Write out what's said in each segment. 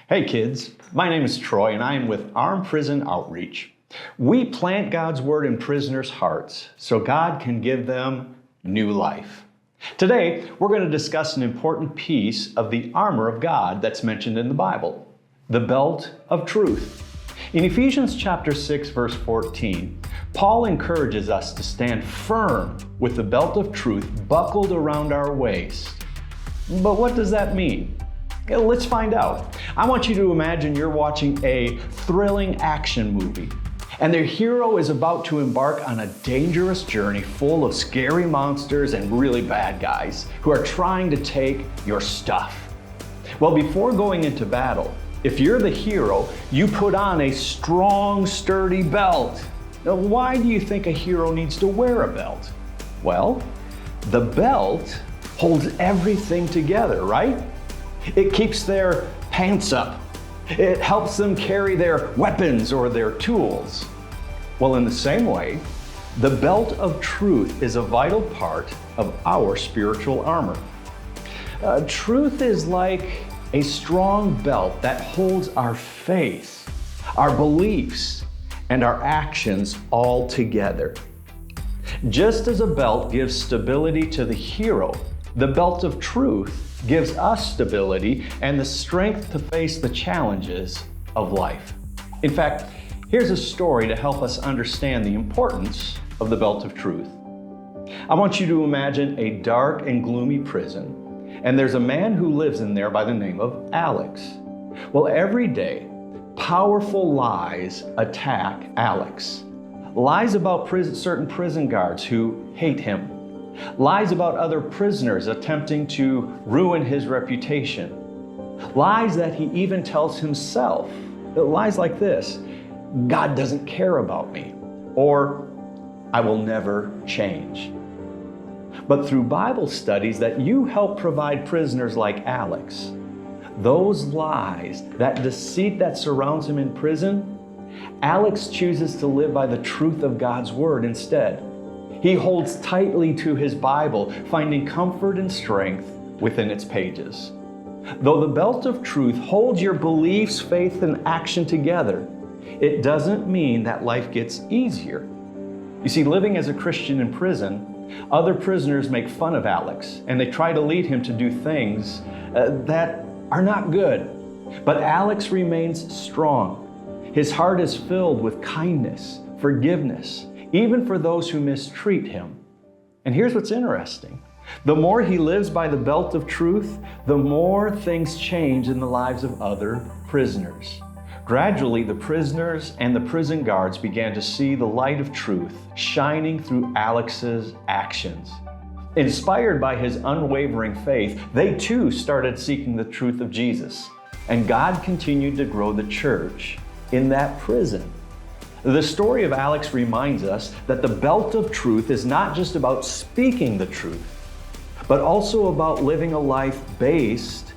Hey kids, my name is Troy and I am with Armed Prison Outreach. We plant God's Word in prisoners' hearts so God can give them new life. Today, we're going to discuss an important piece of the armor of God that's mentioned in the Bible, the belt of truth. In Ephesians chapter 6, verse 14, Paul encourages us to stand firm with the belt of truth buckled around our waist. But what does that mean? Let's find out. I want you to imagine you're watching a thrilling action movie, and the hero is about to embark on a dangerous journey full of scary monsters and really bad guys who are trying to take your stuff. Well, before going into battle, if you're the hero, you put on a strong, sturdy belt. Now, why do you think a hero needs to wear a belt? Well, the belt holds everything together, right? It keeps their pants up. It helps them carry their weapons or their tools. Well, in the same way, the belt of truth is a vital part of our spiritual armor. Truth is like a strong belt that holds our faith, our beliefs, and our actions all together. Just as a belt gives stability to the hero, the belt of truth gives us stability and the strength to face the challenges of life. In fact, here's a story to help us understand the importance of the belt of truth. I want you to imagine a dark and gloomy prison, and there's a man who lives in there by the name of Alex. Well, every day, powerful lies attack Alex. Lies about certain prison guards who hate him. Lies about other prisoners attempting to ruin his reputation. Lies that he even tells himself. Lies like this: God doesn't care about me, or I will never change. But through Bible studies that you help provide prisoners like Alex, those lies, that deceit that surrounds him in prison, Alex chooses to live by the truth of God's Word instead. He holds tightly to his Bible, finding comfort and strength within its pages. Though the belt of truth holds your beliefs, faith, and action together, it doesn't mean that life gets easier. You see, living as a Christian in prison, other prisoners make fun of Alex, and they try to lead him to do things that are not good. But Alex remains strong. His heart is filled with kindness, forgiveness, even for those who mistreat him. And here's what's interesting. The more he lives by the belt of truth, the more things change in the lives of other prisoners. Gradually, the prisoners and the prison guards began to see the light of truth shining through Alex's actions. Inspired by his unwavering faith, they too started seeking the truth of Jesus. And God continued to grow the church in that prison. The story of Alex reminds us that the belt of truth is not just about speaking the truth, but also about living a life based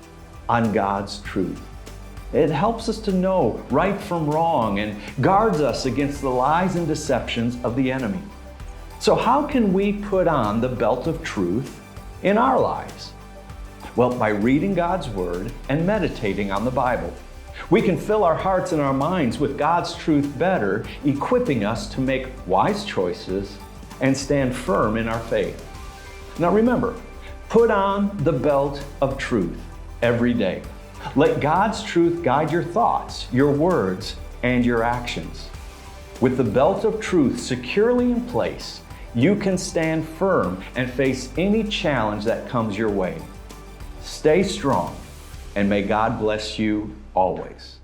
on God's truth. It helps us to know right from wrong and guards us against the lies and deceptions of the enemy. So how can we put on the belt of truth in our lives? Well, by reading God's Word and meditating on the Bible. We can fill our hearts and our minds with God's truth better, equipping us to make wise choices and stand firm in our faith. Now remember, put on the belt of truth every day. Let God's truth guide your thoughts, your words, and your actions. With the belt of truth securely in place, you can stand firm and face any challenge that comes your way. Stay strong, and may God bless you always.